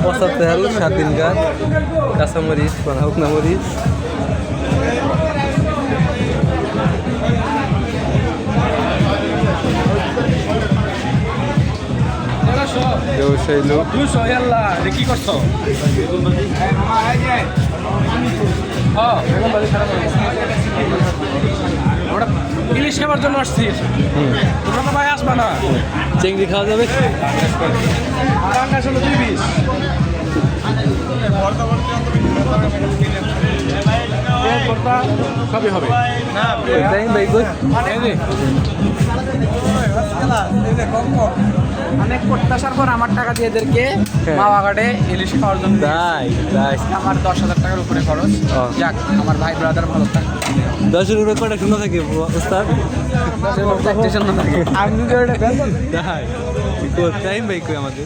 পচা তেল, স্বাধীন গাছ, কাঁচামরিচ, শুকনা মরিচ। ব্যবসায়ী লোক। কি করছো? আমরা ইলিশ খাবার জন্য আসছি। তোমরা তো ভাই আসবা না। চিংড়ি খাওয়া যাবে? আসলে 2 সবই হবে। অনেক প্রত্যাশার পর আমার টাকা দিয়ে এদেরকে মাওয়াঘাটে ইলিশ খাওয়ার জন্য তাই তাই আমার 10,000 টাকার উপরে খরচ। যাক, আমার ভাই ব্রাদার ভালো থাকে। 10 রুপে কটা শূন্য থাকে ওস্তাদ? আমি তাই টাইম ভাই কই আমাদের